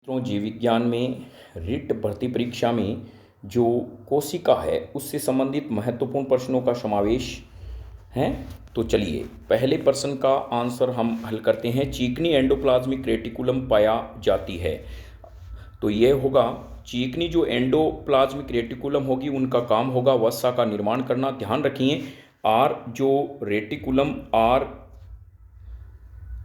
मित्रों, जीव विज्ञान में रिट भर्ती परीक्षा में जो कोशिका है उससे संबंधित महत्वपूर्ण प्रश्नों का समावेश है। तो चलिए पहले प्रश्न का आंसर हम हल करते हैं। चीकनी एंडोप्लाज्मिक रेटिकुलम पाया जाती है, तो यह होगा चीकनी जो एंडोप्लाज्मिक रेटिकुलम होगी उनका काम होगा वसा का निर्माण करना। ध्यान रखिए आर जो रेटिकुलम आर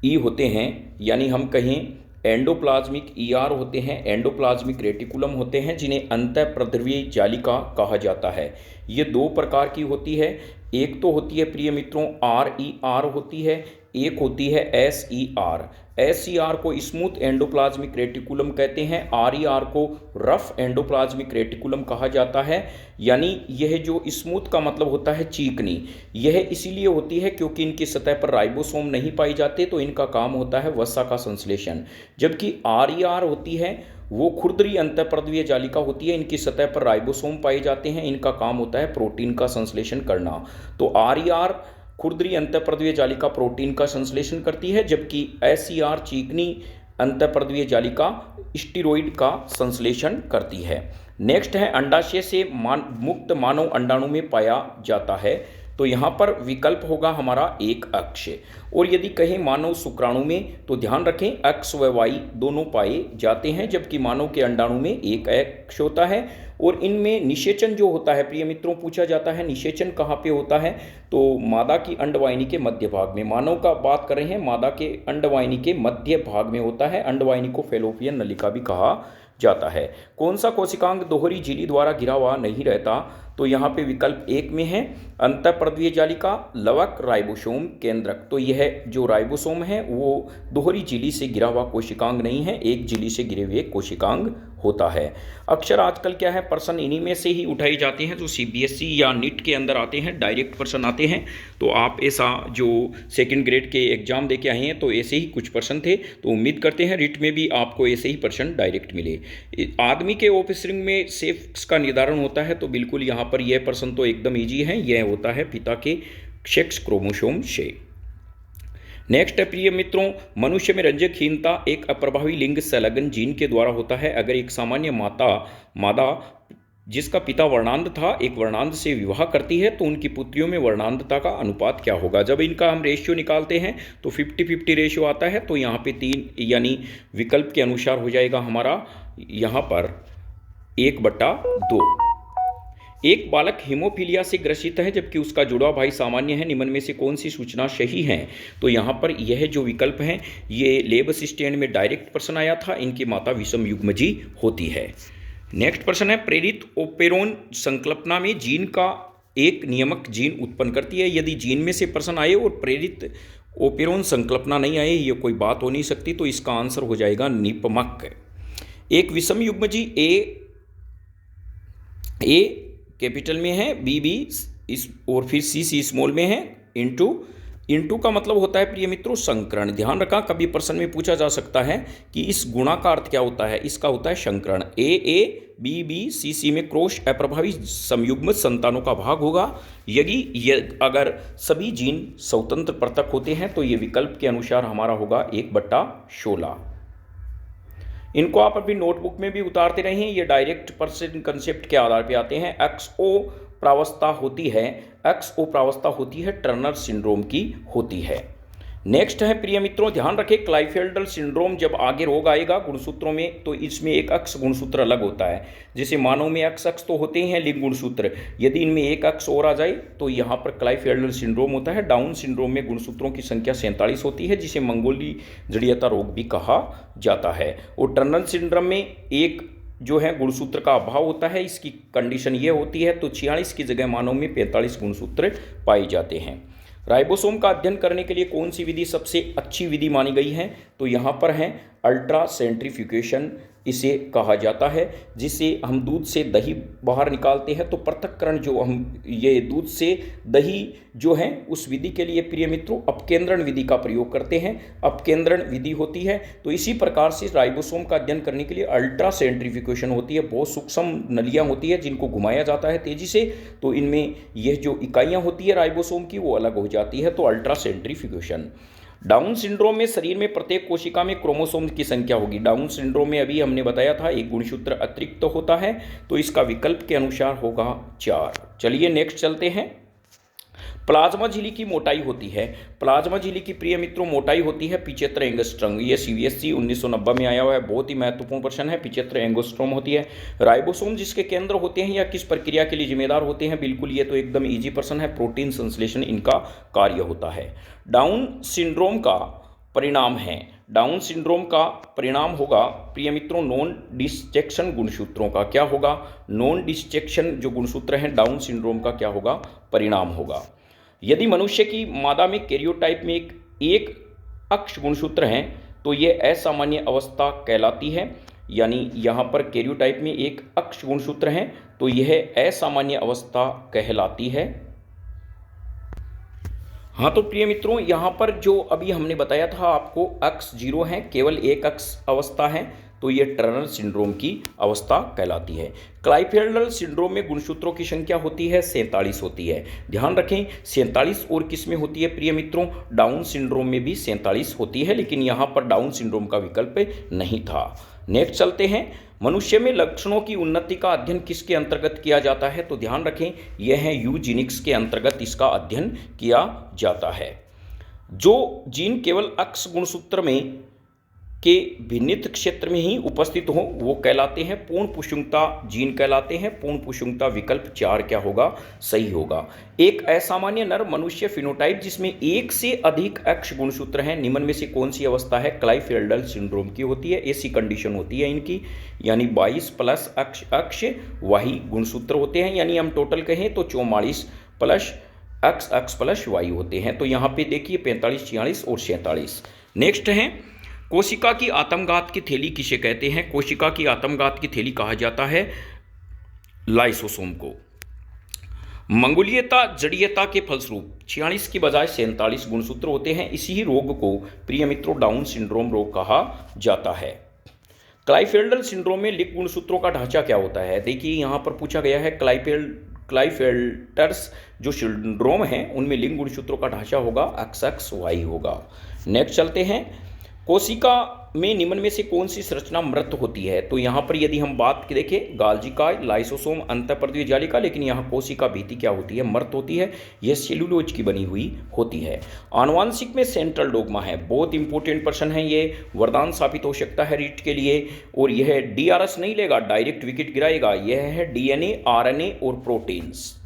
ई होते हैं, यानी हम कहें एंडोप्लाज्मिक ईआर होते हैं, एंडोप्लाज्मिक रेटिकुलम होते हैं, जिन्हें अंतःप्रद्रवीय जालिका कहा जाता है। ये दो प्रकार की होती है। एक तो होती है प्रिय मित्रों आर ई आर होती है, एक होती है S E R. S E R को स्मूथ एंडोप्लाज्मिक रेटिकुलम कहते हैं, आर ई आर को रफ एंडोप्लाज्मिक रेटिकुलम कहा जाता है। यानी यह जो स्मूथ का मतलब होता है चीकनी, यह इसीलिए होती है क्योंकि इनकी सतह पर राइबोसोम नहीं पाए जाते, तो इनका काम होता है वसा का संश्लेषण। जबकि आर ई आर होती है वो खुरदरी अंतःप्रद्रवीय जालिका होती है, इनकी सतह पर राइबोसोम पाए जाते हैं, इनका काम होता है प्रोटीन का संश्लेषण करना। तो आर ई आर खुरदरी अंतःप्रद्रवीय जालिका प्रोटीन का संश्लेषण करती है, जबकि एस ई आर चीकनी अंतःप्रद्रवीय जालिका स्टीरोइड का संश्लेषण करती है। नेक्स्ट है अंडाशय से मुक्त मानव अंडाणु में पाया जाता है, तो यहाँ पर विकल्प होगा हमारा एक अक्ष। और यदि कहें मानव शुक्राणु में तो ध्यान रखें एक्स व वाई दोनों पाए जाते हैं, जबकि मानव के अंडाणु में एक अक्ष होता है। और इनमें निषेचन जो होता है प्रिय मित्रों पूछा जाता है, निषेचन कहाँ पे होता है, तो मादा की अंडवाहिनी के मध्य भाग में। मानव का बात कर रहे हैं, मादा के अंडवाहिनी के मध्य भाग में होता है। अंडवाहिनी को फैलोपियन नलिका भी कहा जाता है। कौन सा कोशिकांग दोहरी झिल्ली द्वारा घिरा हुआ नहीं रहता, तो यहाँ पे विकल्प एक में है अंतःप्रद्रवीय जालिका, लवक, राइबोसोम, केंद्रक। तो यह जो राइबोसोम है वो दोहरी झिल्ली से घिरा हुआ कोशिकांग नहीं है, एक झिल्ली से घिरे हुए कोशिकांग होता है। अक्सर आजकल क्या है प्रश्न इन्हीं में से ही उठाए जाते हैं जो सीबीएसई या नीट के अंदर आते हैं, डायरेक्ट प्रश्न आते हैं। तो आप ऐसा जो सेकंड ग्रेड के एग्जाम दे के आए हैं तो ऐसे ही कुछ प्रश्न थे, तो उम्मीद करते हैं रिट में भी आपको ऐसे ही प्रश्न डायरेक्ट मिले। आदमी के ऑफस्प्रिंग में सेक्स का निर्धारण होता है, तो बिल्कुल यहाँ पर यह प्रश्न तो एकदम ईजी है, यह होता है पिता के सेक्स क्रोमोसोम से। नेक्स्ट है प्रिय मित्रों, मनुष्य में रंजकहीनता एक अप्रभावी लिंग संलग्न जीन के द्वारा होता है। अगर एक सामान्य मादा जिसका पिता वर्णांध था एक वर्णांध से विवाह करती है तो उनकी पुत्रियों में वर्णांधता का अनुपात क्या होगा। जब इनका हम रेशियो निकालते हैं तो 50-50 रेशियो आता है, तो यहाँ पे 3 यानी विकल्प के अनुसार हो जाएगा हमारा यहाँ पर 1/2। एक बालक हीमोफीलिया से ग्रसित है जबकि उसका जुड़वा भाई सामान्य है, निम्न में से कौन सी सूचना सही है। तो यहाँ पर यह जो विकल्प हैं ये लेब असिस्टेंट में डायरेक्ट प्रश्न आया था, इनकी माता विषम युग्मजी होती है। नेक्स्ट प्रश्न है प्रेरित ओपेरोन संकल्पना में जीन का एक नियामक जीन उत्पन्न करती है। यदि जीन में से प्रश्न आए और प्रेरित ओपेरोन संकल्पना नहीं आए, ये कोई बात हो नहीं सकती, तो इसका आंसर हो जाएगा निपमक। एक विषम युग्मजी ए कैपिटल में है, बी और फिर सी स्मॉल में है। इनटू का मतलब होता है प्रिय मित्रों संकरण। ध्यान रखा कभी प्रश्न में पूछा जा सकता है कि इस गुणा का अर्थ क्या होता है, इसका होता है संकरण। ए बी सी में क्रॉस अप्रभावी संयुग्मित संतानों का भाग होगा। यदि अगर सभी जीन स्वतंत्र पृथक होते हैं तो ये विकल्प के अनुसार हमारा होगा 1/16। इनको आप अपनी नोटबुक में भी उतारते रहें, ये डायरेक्ट पर्सन कंसेप्ट के आधार पे आते हैं। एक्सओ प्रावस्था होती है टर्नर सिंड्रोम की होती है। नेक्स्ट है प्रिय मित्रों ध्यान रखें क्लाइफेल्डर सिंड्रोम जब आगे रोग आएगा गुणसूत्रों में तो इसमें एक अक्ष गुणसूत्र अलग होता है। जैसे मानव में अक्ष तो होते हैं लिंग गुणसूत्र, यदि इनमें एक अक्ष और आ जाए तो यहाँ पर क्लाइफेल्डर सिंड्रोम होता है। डाउन सिंड्रोम में गुणसूत्रों की संख्या 47 होती है, जिसे मंगोली जड़ीयता रोग भी कहा जाता है। और टर्नर सिंड्रोम में एक जो है गुणसूत्र का अभाव होता है, इसकी कंडीशन ये होती है, तो 46 की जगह मानव में 45 गुणसूत्र पाए जाते हैं। राइबोसोम का अध्ययन करने के लिए कौन सी विधि सबसे अच्छी विधि मानी गई है, तो यहाँ पर है अल्ट्रा सेंट्रीफ्यूगेशन इसे कहा जाता है, जिसे हम दूध से दही बाहर निकालते हैं। तो पृथक्करण जो हम ये दूध से दही जो है उस विधि के लिए प्रिय मित्रों अपकेंद्रण विधि का प्रयोग करते हैं, अपकेंद्रण विधि होती है। तो इसी प्रकार से राइबोसोम का अध्ययन करने के लिए अल्ट्रा सेंट्रीफ्यूगेशन होती है। बहुत सूक्ष्म नलियाँ होती है जिनको घुमाया जाता है तेजी से, तो इनमें यह जो इकाइयाँ होती है राइबोसोम की वो अलग हो जाती है, तो अल्ट्रा सेंट्रीफ्यूगेशन। डाउन सिंड्रोम में शरीर में प्रत्येक कोशिका में क्रोमोसोम की संख्या होगी। डाउन सिंड्रोम में अभी हमने बताया था एक गुणसूत्र अतिरिक्त तो होता है, तो इसका विकल्प के अनुसार होगा 4। चलिए नेक्स्ट चलते हैं। प्लाज्मा झिल्ली की मोटाई होती है, प्लाज्मा झिल्ली की प्रिय मित्रों मोटाई होती है 75 एंगस्ट्रॉम। ये CBSE 1990 में आया हुआ है, बहुत ही महत्वपूर्ण प्रश्न है। 75 एंगस्ट्रॉम होती है। राइबोसोम जिसके केंद्र होते हैं या किस प्रक्रिया के लिए जिम्मेदार होते हैं, बिल्कुल ये तो एकदम इजी प्रश्न है, प्रोटीन संश्लेषण इनका कार्य होता है। डाउन सिंड्रोम का परिणाम है, डाउन सिंड्रोम का परिणाम होगा प्रिय मित्रों नॉन डिस्ट्रक्शन गुणसूत्रों का। क्या होगा? नॉन डिस्ट्रक्शन जो गुणसूत्र हैं डाउन सिंड्रोम का क्या होगा? परिणाम होगा। यदि मनुष्य की मादा में कैरियोटाइप में एक अक्ष गुणसूत्र हैं तो ये असामान्य अवस्था कहलाती है, यानी यहाँ पर कैरियोटाइप में एक अक्ष गुणसूत्र हैं तो यह असामान्य अवस्था कहलाती है। हाँ तो प्रिय मित्रों यहाँ पर जो अभी हमने बताया था आपको अक्ष 0 है, केवल एक अक्ष अवस्था है, तो ये टर्नर सिंड्रोम की अवस्था कहलाती है। क्लाइफेल्डर सिंड्रोम में गुणसूत्रों की संख्या होती है 47 होती है। ध्यान रखें 47 और किस में होती है प्रिय मित्रों? डाउन सिंड्रोम में भी 47 होती है, लेकिन यहाँ पर डाउन सिंड्रोम का विकल्प नहीं था। नेक्स्ट चलते हैं। मनुष्य में लक्षणों की उन्नति का अध्ययन किसके अंतर्गत किया जाता है? तो ध्यान रखें यह है यूजेनिक्स के अंतर्गत इसका अध्ययन किया जाता है। जो जीन केवल अक्ष गुणसूत्र में के भिन्नित क्षेत्र में ही उपस्थित हो वो कहलाते हैं पूर्ण पुष्यंगता जीन कहलाते हैं। पूर्ण पुष्यंगता विकल्प 4 क्या होगा? सही होगा। एक असामान्य नर मनुष्य फिनोटाइप जिसमें एक से अधिक अक्ष गुणसूत्र हैं, निम्न में से कौन सी अवस्था है? क्लाइफेल्डर सिंड्रोम की होती है। ऐसी कंडीशन होती है इनकी, यानी 22 प्लस अक्ष वाही गुणसूत्र होते हैं, यानी हम टोटल कहें तो 44 प्लस अक्ष प्लस वाई होते हैं। तो यहाँ पे देखिए 45, 46 और 47। नेक्स्ट है कोशिका की आत्मघात की थैली किसे कहते हैं? कोशिका की आत्मघात की थैली कहा जाता है लाइसोसोम को। मंगोलीयता जड़ीयता के फलस्वरूप 46 की बजाय 47 गुणसूत्र होते हैं। इसी ही रोग को प्रिय मित्रों डाउन सिंड्रोम रोग कहा जाता है। क्लाइफेल्डर सिंड्रोम में लिंग गुणसूत्रों का ढांचा क्या होता है? देखिए यहाँ पर पूछा गया है क्लाइफेल्टर्स जो सिंड्रोम है उनमें लिंग गुणसूत्रों का ढांचा होगा अक्ष वाई होगा। नेक्स्ट चलते हैं। कोशिका में निम्न में से कौन सी संरचना मृत होती है? तो यहाँ पर यदि हम बात देखें गाल्जिका लाइसोसोम अंतःपर्दीय जालिका, लेकिन यहाँ कोशिका भित्ति क्या होती है? मृत होती है। यह सेलुलोज की बनी हुई होती है। आनुवांशिक में सेंट्रल डोग्मा है, बहुत इंपॉर्टेंट प्रश्न है, ये वरदान साबित हो सकता है रीट के लिए। और यह DRS नहीं लेगा, डायरेक्ट विकेट गिराएगा। यह है DNA RNA और प्रोटीन्स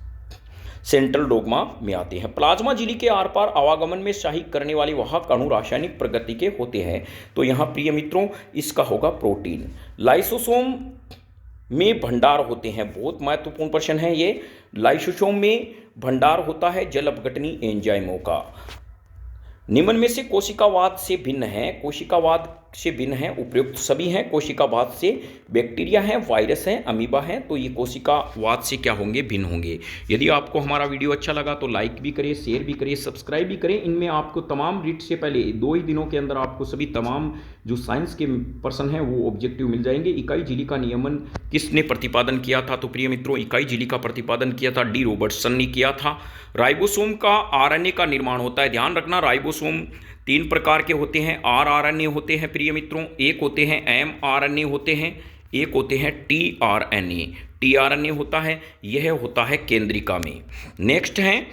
सेंट्रल डोग्मा में आते हैं। प्लाज्मा झिल्ली के आर पार आवागमन में सहायक करने वाले वाहक अणु रासायनिक प्रकृति के होते हैं। तो यहाँ प्रिय मित्रों इसका होगा प्रोटीन। लाइसोसोम में भंडार होते हैं, बहुत महत्वपूर्ण प्रश्न है ये। लाइसोसोम में भंडार होता है जल अपघटनी एंजाइमों का। निम्न में से कोशिकावाद से भिन्न है, कोशिकावाद से भिन्न है उपयुक्त सभी हैं। कोशिकावाद से बैक्टीरिया हैं, वायरस हैं, अमीबा हैं, तो ये कोशिकावाद से क्या होंगे? भिन्न होंगे। यदि आपको हमारा वीडियो अच्छा लगा तो लाइक भी करें, शेयर भी करें, सब्सक्राइब भी करें। इनमें आपको तमाम रीट से पहले 2 ही दिनों के अंदर आपको सभी तमाम जो साइंस के पर्सन हैं वो ऑब्जेक्टिव मिल जाएंगे। इकाई झिल्ली का नियमन किसने प्रतिपादन किया था? तो प्रिय मित्रों इकाई झिल्ली का प्रतिपादन किया था D. रॉबर्टसन ने किया था। राइबोसोम का RNA का निर्माण होता है। ध्यान रखना राइबोसोम 3 प्रकार के होते हैं। RNA होते हैं प्रिय मित्रों, एक होते हैं mRNA होते हैं, एक होते हैं tRNA। tRNA होता है, यह होता है केंद्रिका में। नेक्स्ट है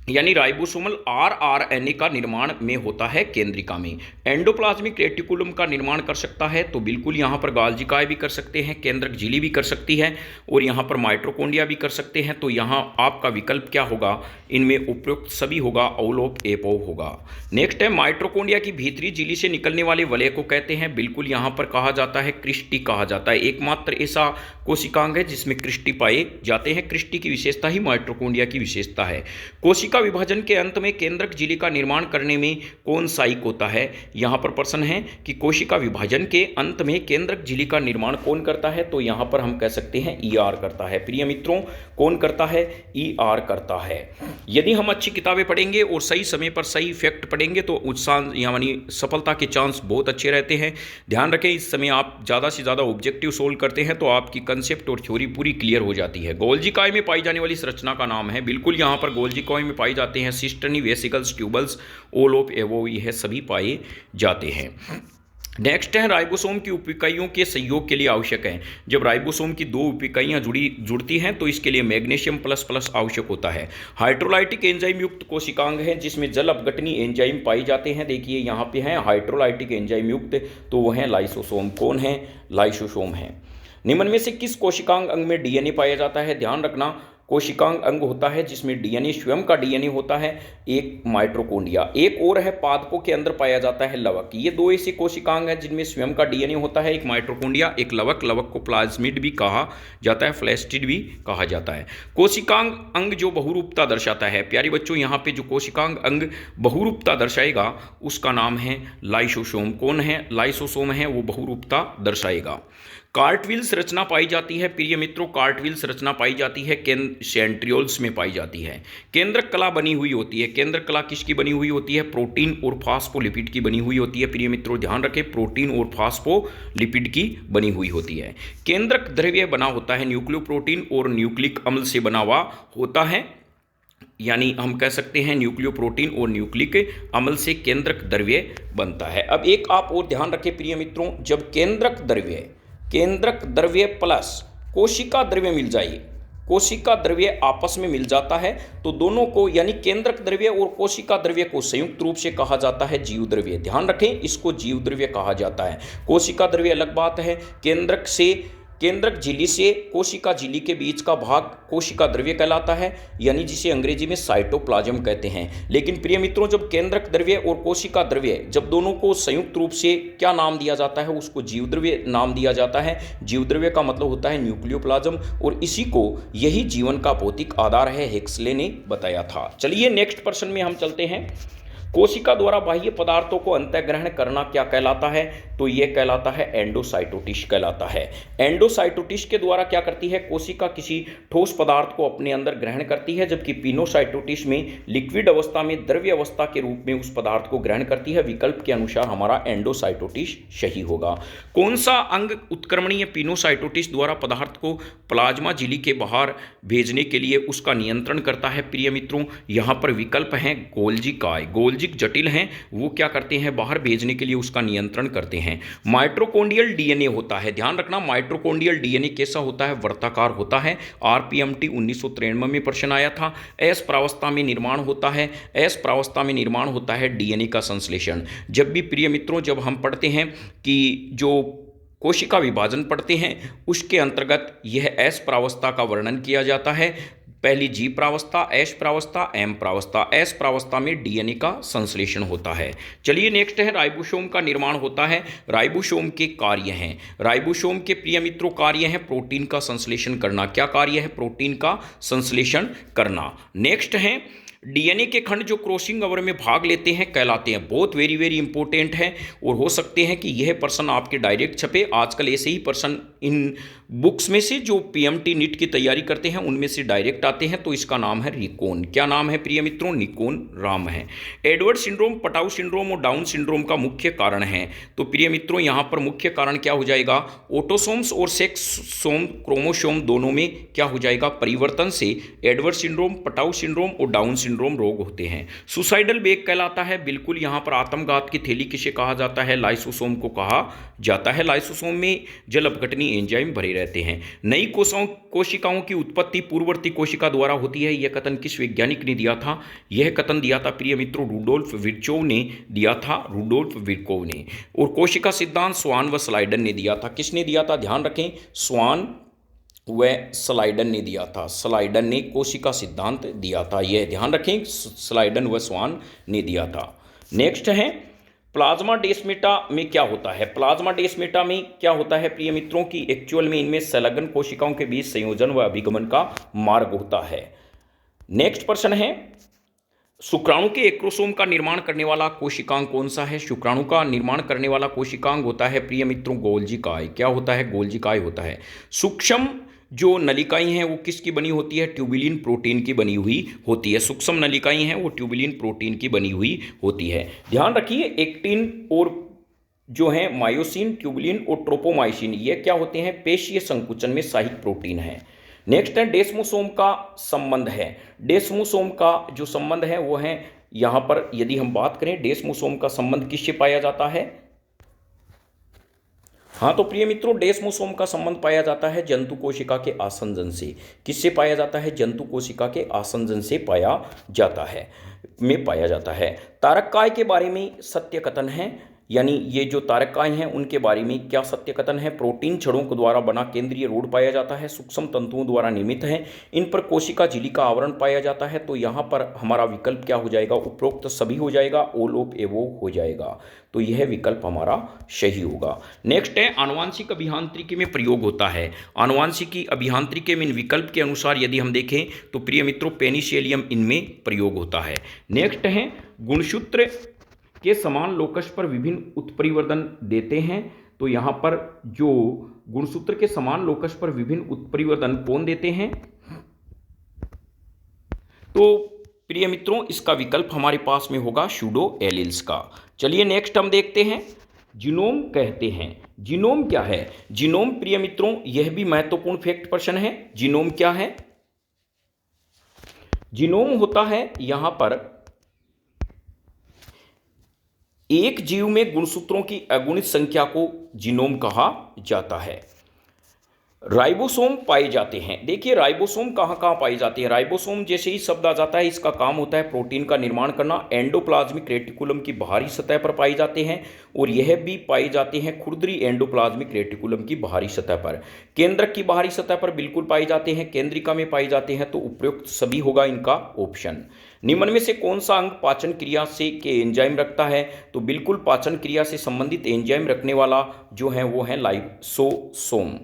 यानी राइबोसोमल rRNA का निर्माण में होता है केंद्रिका में। एंडोप्लाज्मिक रेटिकुलम का निर्माण कर सकता है, तो बिल्कुल यहाँ पर गाल्जिकाएं भी कर सकते हैं, केंद्रक झिल्ली भी कर सकती है, और यहाँ पर माइटोकॉन्ड्रिया भी कर सकते हैं। तो यहाँ आपका विकल्प क्या होगा? इनमें उपयुक्त सभी होगा, ऑल ऑफ एबव होगा। नेक्स्ट है माइटोकॉन्ड्रिया की भीतरी झिल्ली से निकलने वाले वलय को कहते हैं, बिल्कुल यहाँ पर कहा जाता है क्रिस्टी कहा जाता है। एकमात्र ऐसा कोशिकांग है जिसमें क्रिस्टी पाए जाते हैं। क्रिस्टी की विशेषता ही माइटोकॉन्ड्रिया की विशेषता है। कोशिका विभाजन के अंत में केंद्रक झिल्ली का निर्माण करने में कौन सहायक होता है? यहाँ पर प्रश्न है कि कोशिका विभाजन के अंत में केंद्रक झिल्ली का निर्माण कौन करता है? तो यहाँ पर हम कह सकते हैं ER करता है। प्रिय मित्रों कौन करता है? ER करता है। यदि हम अच्छी किताबें पढ़ेंगे और सही समय पर सही फैक्ट पढ़ेंगे तो उत्साह यानी सफलता के चांस बहुत अच्छे रहते हैं। ध्यान रखें इस समय आप ज़्यादा से ज़्यादा ऑब्जेक्टिव सोल्व करते हैं तो आपकी कंसेप्ट और थ्योरी पूरी क्लियर हो जाती है। गोल्जिकाय में पाई जाने वाली संरचना का नाम है, बिल्कुल यहाँ पर गोल्जिकाय में पाए जाते हैं? Cisternae, vesicles, tubules, all of above यह सभी पाए जाते हैं। नेक्स्ट है राइबोसोम की उप इकाइयों के सहयोग के लिए आवश्यक है। जब राइबोसोम की दो उप इकाइयां जुड़ती हैं तो इसके लिए मैग्नीशियम प्लस प्लस आवश्यक होता है। हाइड्रोलाइटिक एंजाइम युक्त कोशिकांग है जिसमें जल अपघटनी एंजाइम पाए जाते हैं। देखिए यहाँ पे हैं हाइड्रोलाइटिक एंजाइम युक्त, तो वो हैं लाइसोसोम। कौन है? लाइसोसोम है। निम्न में से किस कोशिकांग अंग में डीएनए पाया जाता है? ध्यान रखना, कोशिकांग अंग होता है जिसमें डीएनए, स्वयं का डीएनए होता है, एक माइटोकॉन्ड्रिया। एक और है पादपों के अंदर पाया जाता है लवक। ये दो ऐसे कोशिकांग हैं जिनमें स्वयं का डीएनए होता है, एक माइटोकॉन्ड्रिया, एक लवक। लवक को प्लाज्मिड भी कहा जाता है, फ्लैस्टिड भी कहा जाता है। कोशिकांग अंग जो बहुरूपता दर्शाता है, प्यारे बच्चों यहाँ पे जो कोशिकांग अंग बहुरूपता दर्शाएगा उसका नाम है लाइसोसोम। कौन है? लाइसोसोम है, वो बहुरूपता दर्शाएगा। कार्टविल्स रचना पाई जाती है प्रिय मित्रों, कार्टविल्स रचना पाई जाती है सेंट्रियोल्स में पाई जाती है। केंद्रक कला बनी हुई होती है। केंद्रक कला किसकी बनी हुई होती है? प्रोटीन और फास्फोलिपिड की बनी हुई होती है। प्रिय मित्रों ध्यान रखें, प्रोटीन और फास्फोलिपिड की बनी हुई होती है। केंद्रक द्रव्य बना होता है न्यूक्लियोप्रोटीन और न्यूक्लिक अम्ल से बना हुआ होता है, यानी हम कह सकते हैं न्यूक्लियोप्रोटीन और न्यूक्लिक अम्ल से केंद्रक द्रव्य बनता है। अब एक आप और ध्यान रखें प्रिय मित्रों, जब केंद्रक द्रव्य प्लस कोशिका द्रव्य मिल जाए, कोशिका द्रव्य आपस में मिल जाता है तो दोनों को, यानी केंद्रक द्रव्य और कोशिका द्रव्य को संयुक्त रूप से कहा जाता है जीव द्रव्य। ध्यान रखें, इसको जीव द्रव्य कहा जाता है। कोशिका द्रव्य अलग बात है, केंद्रक झिल्ली से कोशिका झिल्ली के बीच का भाग कोशिका द्रव्य कहलाता है, यानी जिसे अंग्रेजी में साइटोप्लाज्म कहते हैं। लेकिन प्रिय मित्रों, जब केंद्रक द्रव्य और कोशिका द्रव्य जब दोनों को संयुक्त रूप से क्या नाम दिया जाता है? उसको जीव द्रव्य नाम दिया जाता है। जीव द्रव्य का मतलब होता है न्यूक्लियोप्लाज्म, और इसी को, यही जीवन का भौतिक आधार है, हेक्सले ने बताया था। चलिए नेक्स्ट प्रश्न में हम चलते हैं। कोशिका द्वारा बाह्य पदार्थों को अंतःग्रहण करना क्या कहलाता है? तो यह कहलाता है एंडोसाइटोटिस कहलाता है। एंडोसाइटोटिस के द्वारा क्या करती है? कोशिका किसी ठोस पदार्थ को अपने अंदर ग्रहण करती है, जबकि पिनोसाइटोटिस में लिक्विड अवस्था में द्रव्य अवस्था के रूप में उस पदार्थ को ग्रहण करती है। विकल्प के अनुसार हमारा एंडोसाइटोटिस सही होगा। कौन सा अंग उत्क्रमणीय पिनोसाइटोटिस द्वारा पदार्थ को प्लाज्मा झिल्ली के बाहर भेजने के लिए उसका नियंत्रण करता है? प्रिय मित्रों, यहाँ पर विकल्प हैं गोल्जी काय। गोल्जी जटिल हैं, वो क्या करते हैं? बाहर भेजने के लिए उसका नियंत्रण करते हैं। माइटोकॉन्ड्रियल डीएनए होता है, ध्यान रखना, माइटोकॉन्ड्रियल डीएनए कैसा होता है? वर्ताकार होता है। आरपीएमटी 1993 में प्रश्न आया था। एस प्रावस्था में निर्माण होता है, एस प्रावस्था में निर्माण होता है डीएनए का संश्लेषण। जब भी प्रिय मित्रों, जब हम पढ़ते हैं कि जो कोशिका विभाजन पढ़ते हैं उसके अंतर्गत यह एस प्रावस्था का वर्णन किया जाता है। पहली जी प्रावस्था, एस प्रावस्था, एम प्रावस्था। एस प्रावस्था में डीएनए का संश्लेषण होता है। चलिए नेक्स्ट है राइबोसोम का निर्माण होता है। राइबोसोम के कार्य हैं, राइबोसोम के प्रिय मित्रों कार्य हैं प्रोटीन का संश्लेषण करना। क्या कार्य है? प्रोटीन का संश्लेषण करना। नेक्स्ट है डीएनए के खंड जो क्रॉसिंग ओवर में भाग लेते हैं कहलाते हैं। बहुत वेरी वेरी इंपॉर्टेंट है, और हो सकते हैं कि यह प्रश्न आपके डायरेक्ट छपे। आजकल ऐसे ही प्रश्न इन बुक्स में से जो पीएमटी नीट की तैयारी करते हैं उनमें से डायरेक्ट आते हैं। तो इसका नाम है निकोन। क्या नाम है प्रिय मित्रों? निकोन राम है। एडवर्ड सिंड्रोम, पटाउ सिंड्रोम और डाउन सिंड्रोम का मुख्य कारण है। तो प्रिय मित्रों यहाँ पर मुख्य कारण क्या हो जाएगा? ऑटोसोम्स और सेक्सोम क्रोमोसोम दोनों में क्या हो जाएगा? परिवर्तन से एडवर्ड सिंड्रोम, पटाउ सिंड्रोम और डाउन सिंड्रोम रोग होते हैं। सुसाइडल बेग कहलाता है, बिल्कुल यहाँ पर आत्मघात की थैली किसे कहा जाता है? लाइसोसोम को कहा जाता है। लाइसोसोम में जल अपघटनी एंजाइम भरे रहते हैं। नई कोशिकाओं की उत्पत्ति पूर्ववर्ती कोशिका द्वारा होती है। यह कथन किस वैज्ञानिक ने दिया था? यह कथन दिया था प्रिय मित्रों रुडोल्फ विर्चोव ने दिया था, रुडोल्फ विर्चोव ने। और कोशिका सिद्धांत स्वान व स्लाइडन ने दिया था। किसने दिया था? ध्यान रखें, स्वान व स्लाइडन ने दिया था। स्लाइडन ने कोशिका सिद्धांत दिया था, यह ध्यान रखें, स्लाइडन व स्वान ने दिया था। नेक्स्ट है प्लाज्मा डेस्मेटा में क्या होता है? प्लाज्मा डेस्मेटा में क्या होता है प्रिय मित्रों की एक्चुअल में इनमें संलग्न कोशिकाओं के बीच संयोजन व अभिगमन का मार्ग होता है। नेक्स्ट प्रश्न है शुक्राणु के एक्रोसोम का निर्माण करने वाला कोशिकांग कौन सा है? शुक्राणु का निर्माण करने वाला कोशिकांग होता है प्रिय मित्रों गोल्जी काय। क्या होता है? गोल्जी काय होता है। सूक्ष्म जो नलिकाएं हैं वो किसकी बनी होती है? ट्यूबुलिन प्रोटीन की बनी हुई होती है। सूक्ष्म नलिकाएं हैं वो ट्यूबुलिन प्रोटीन की बनी हुई होती है। ध्यान रखिए एक्टिन और जो है मायोसिन, ट्यूबुलिन और ट्रोपोमाइसिन ये क्या होते हैं? पेशीय संकुचन में सहायक प्रोटीन है। नेक्स्ट है डेस्मोसोम का संबंध है। डेस्मोसोम का जो संबंध है वो है, यहां पर यदि हम बात करें डेस्मोसोम का संबंध किससे पाया जाता है? हाँ तो प्रिय मित्रों, डेस्मोसोम का संबंध पाया जाता है जंतु कोशिका के आसंजन से। किससे पाया जाता है? जंतु कोशिका के आसंजन से पाया जाता है। तारककाय के बारे में सत्य कथन है, यानी ये जो तारककाय हैं उनके बारे में क्या सत्य कथन है? प्रोटीन छड़ों के द्वारा बना केंद्रीय रोड पाया जाता है, सूक्ष्म तंतुओं द्वारा निर्मित है, इन पर कोशिका झिल्ली का आवरण पाया जाता है। तो यहाँ पर हमारा विकल्प क्या हो जाएगा? उपरोक्त सभी हो जाएगा, ऑल ऑफ एबोव हो जाएगा। तो यह विकल्प हमारा सही होगा। नेक्स्ट है आनुवांशिक अभियांत्रिकी में प्रयोग होता है। आनुवांशिकी अभियांत्रिकी में इन विकल्प के अनुसार यदि हम देखें तो प्रिय मित्रों पेनिसिलियम इनमें प्रयोग होता है। नेक्स्ट है गुणसूत्र के समान लोकस पर विभिन्न उत्परिवर्तन देते हैं। तो यहाँ पर जो गुणसूत्र के समान लोकस पर विभिन्न उत्परिवर्तन कौन देते हैं? तो प्रिय मित्रों इसका विकल्प हमारे पास में होगा सूडो एलील्स का। चलिए नेक्स्ट हम देखते हैं जीनोम कहते हैं। जीनोम क्या है? जीनोम प्रिय मित्रों यह भी महत्वपूर्ण फैक्ट प्रश्न है। जीनोम क्या है? जीनोम होता है यहां पर एक जीव में गुणसूत्रों की अगुणित संख्या को जीनोम कहा जाता है। राइबोसोम पाए जाते हैं। देखिए राइबोसोम कहाँ कहाँ पाए जाते हैं? राइबोसोम जैसे ही शब्द आ जाता है इसका काम होता है प्रोटीन का निर्माण करना। एंडोप्लाज्मिक रेटिकुलम की बाहरी सतह पर पाए जाते हैं और यह भी पाए जाते हैं खुरदरी एंडोप्लाज्मिक रेटिकुलम की बाहरी सतह पर। केंद्रक की बाहरी सतह पर बिल्कुल पाए जाते हैं, केंद्रिका में पाए जाते हैं। तो उपयुक्त सभी होगा इनका ऑप्शन। निम्न में से कौन सा अंग पाचन क्रिया से के एंजाइम रखता है? तो बिल्कुल पाचन क्रिया से संबंधित एंजाइम रखने वाला जो है वो है लाइसोसोम।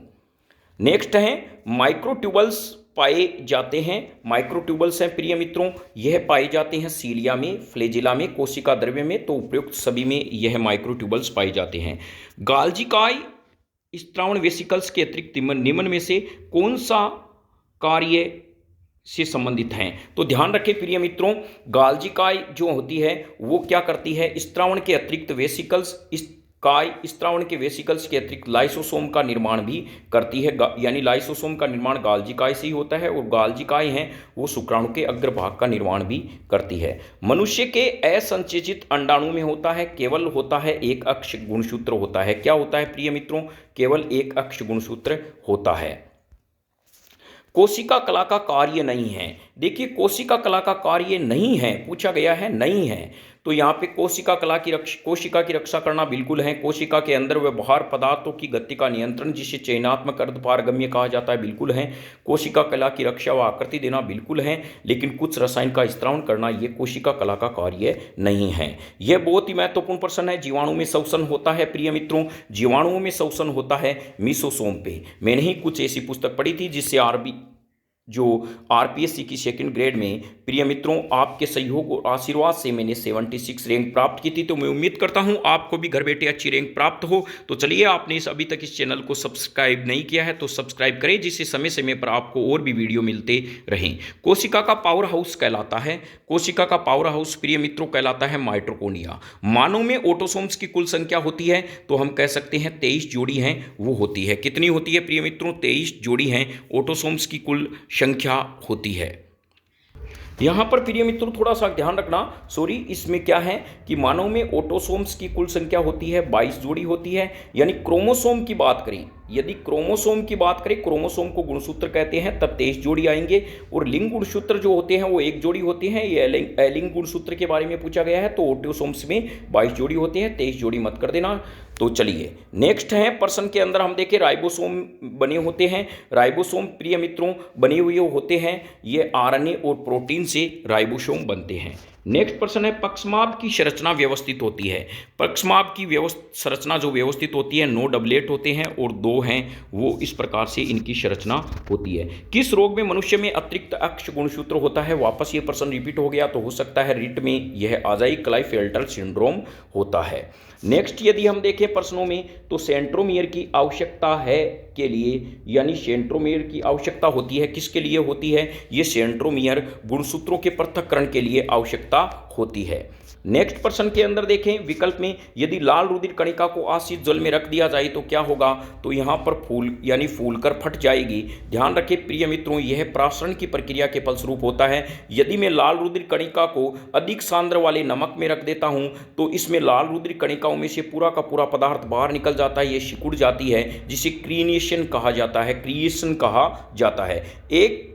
नेक्स्ट है माइक्रोट्यूबल्स पाए जाते हैं। माइक्रोट्यूबल्स हैं प्रिय मित्रों, यह पाए जाते हैं सीलिया में, फ्लैजिला में, कोशिका द्रव्य में। तो उपयुक्त सभी में यह माइक्रोट्यूबल्स पाए जाते हैं। गाल्जिकाई स्त्रावण वेसिकल्स के अतिरिक्त निम्न में से कौन सा कार्य से संबंधित हैं? तो ध्यान रखें प्रिय मित्रों, गाल्जिकाई जो होती है वो क्या करती है? स्त्रावण के अतिरिक्त वेसिकल्स, स्त्रावण के वेसिकल्स के अतिरिक्त लाइसोसोम का निर्माण भी करती है। यानी लाइसोसोम का निर्माण गाल्जिकाई से ही होता है और गाल्जिकाई हैं वो शुक्राणु के अग्रभाग का निर्माण भी करती है। मनुष्य के असंचेचित अंडाणु में होता है केवल होता है एक अक्ष गुणसूत्र होता है। क्या होता है प्रिय मित्रों? केवल एक अक्ष गुणसूत्र होता है। कोशिका कला का कार्य नहीं है। देखिए कोशिका कला का कार्य नहीं है, पूछा गया है नहीं है। तो यहाँ पे कोशिका की रक्षा करना बिल्कुल है। कोशिका के अंदर व बाहर पदार्थों की गति का नियंत्रण जिसे चयनात्मक अर्धपारगम्य कहा जाता है बिल्कुल है। कोशिका कला की रक्षा व आकृति देना बिल्कुल है। लेकिन कुछ रसायन का स्त्रावण करना ये कोशिका कला का कार्य नहीं है। यह बहुत ही महत्वपूर्ण प्रश्न है। जीवाणु में श्वसन होता है प्रिय मित्रों, जीवाणुओं में श्वसन होता है मीसोसोम पे। मैंने ही कुछ ऐसी पुस्तक पढ़ी थी जिससे आरपीएससी की सेकंड ग्रेड में प्रिय मित्रों आपके सहयोग और आशीर्वाद से मैंने 76 रैंक प्राप्त की थी। तो मैं उम्मीद करता हूं आपको भी घर बैठे अच्छी रैंक प्राप्त हो। तो चलिए, आपने अभी तक इस चैनल को सब्सक्राइब नहीं किया है तो सब्सक्राइब करें जिससे समय समय पर आपको और भी वीडियो मिलते रहें। कोशिका का पावर हाउस कहलाता है, कोशिका का पावर हाउस प्रिय मित्रों कहलाता है माइटोकॉन्ड्रिया। मानव में ऑटोसोम्स की कुल संख्या होती है तो हम कह सकते हैं 23 जोड़ी हैं वो होती है। कितनी होती है प्रिय मित्रों? 23 जोड़ी हैं ऑटोसोम्स की कुल संख्या होती है। यहां पर प्रिय मित्रों थोड़ा सा ध्यान रखना, सॉरी, इसमें क्या है कि मानव में ऑटोसोम्स की कुल संख्या होती है 22 जोड़ी होती है। यानी क्रोमोसोम की बात करें, यदि क्रोमोसोम की बात करें, क्रोमोसोम को गुणसूत्र कहते हैं, तब 23 जोड़ी आएंगे। और लिंग गुणसूत्र जो होते हैं वो 1 जोड़ी होते हैं। ये लिंग गुणसूत्र के बारे में पूछा गया है तो ऑटोसोम्स में 22 जोड़ी होते हैं, 23 जोड़ी मत कर देना। तो चलिए नेक्स्ट है प्रश्न के अंदर हम देखें राइबोसोम बने होते हैं। राइबोसोम प्रिय मित्रों बने हुए होते हैं, ये आरएनए और प्रोटीन से राइबोसोम बनते हैं। नेक्स्ट प्रश्न है पक्षमाभ की संरचना व्यवस्थित होती है। पक्षमाभ की संरचना जो व्यवस्थित होती है 9 डबलेट होते हैं और 2 हैं, वो इस प्रकार से इनकी संरचना होती है। किस रोग में मनुष्य में अतिरिक्त अक्ष गुणसूत्र होता है? वापस ये प्रश्न रिपीट हो गया तो हो सकता है रिट में यह आ जाए, क्लाइफेल्टर सिंड्रोम होता है। नेक्स्ट यदि हम देखें प्रश्नों में तो सेंट्रोमियर की आवश्यकता है के लिए, यानी सेंट्रोमियर की आवश्यकता होती है, किसके लिए होती है? ये सेंट्रोमियर गुणसूत्रों के पृथक्करण के लिए आवश्यकता होती है। नेक्स्ट प्रश्न के अंदर देखें विकल्प में, यदि लाल रुधिर कणिका को आशीत जल में रख दिया जाए तो क्या होगा, तो यहाँ पर फूल यानी फूलकर फट जाएगी। ध्यान रखें प्रिय मित्रों, यह प्रासरण की प्रक्रिया के फलस्वरूप होता है। यदि मैं लाल रुधिर कणिका को अधिक सांद्र वाले नमक में रख देता हूँ तो इसमें लाल रुधिर कणिकाओं में से पूरा का पूरा पदार्थ बाहर निकल जाता है, यह सिकुड़ जाती है, जिसे क्रिएशन कहा जाता है, क्रिएशन कहा जाता है। एक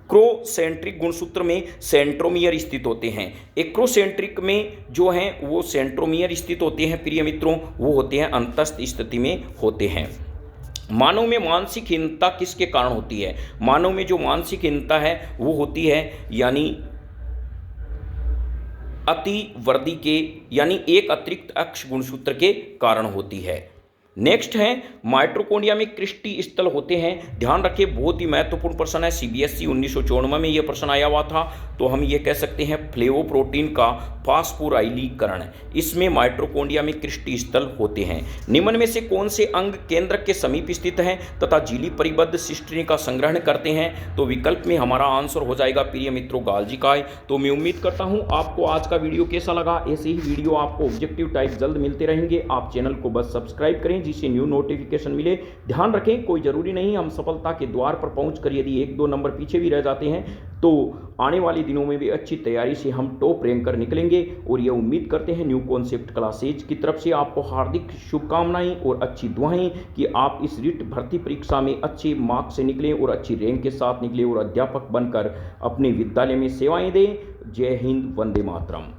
एक्रोसेंट्रिक गुणसूत्र में सेंट्रोमियर स्थित होते हैं। एक्रोसेंट्रिक में जो हैं वो सेंट्रोमियर स्थित होते हैं प्रिय मित्रों, वो होते हैं अंतस्थ स्थिति में होते हैं। मानव में मानसिक हीनता किसके कारण होती है, मानव में जो मानसिक हीनता है वो होती है यानी अतिवृद्धि के यानी एक अतिरिक्त अक्ष गुणसूत्र के कारण होती है। नेक्स्ट है माइटोकॉन्ड्रिया में क्रिस्टी स्थल होते हैं। ध्यान रखिए बहुत ही महत्वपूर्ण प्रश्न है, सीबीएसई 1994 में यह प्रश्न आया हुआ था। तो हम ये कह सकते हैं फ्लेवोप्रोटीन का फास्फोराइलीकरण, इसमें माइटोकॉन्ड्रिया में क्रिस्टी स्थल होते हैं। निम्न में से कौन से अंग केंद्रक के समीप स्थित हैं तथा झिल्ली परिबद्ध सिस्टीन का संग्रहण करते हैं, तो विकल्प में हमारा आंसर हो जाएगा प्रिय मित्रों गाल्जिकाय। तो मैं उम्मीद करता हूँ आपको आज का वीडियो कैसा लगा। ऐसे ही वीडियो आपको ऑब्जेक्टिव टाइप जल्द मिलते रहेंगे। आप चैनल को बस सब्सक्राइब करें जिससे न्यू नोटिफिकेशन मिले। ध्यान रखें कोई जरूरी नहीं हम सफलता के द्वार पर पहुंचकर यदि 1-2 नंबर पीछे भी रह जाते हैं तो आने वाले दिनों में भी अच्छी तैयारी से हम टॉप रैंक कर निकलेंगे। और ये उम्मीद करते हैं न्यू कॉन्सेप्ट क्लासेज की तरफ से आपको हार्दिक शुभकामनाएं और अच्छी दुआएं कि आप इस रिट भर्ती परीक्षा में अच्छे मार्क्स से निकलें और अच्छी रैंक के साथ निकलें और अध्यापक बनकर अपने विद्यालय में सेवाएं दें। जय हिंद, वंदे मातरम।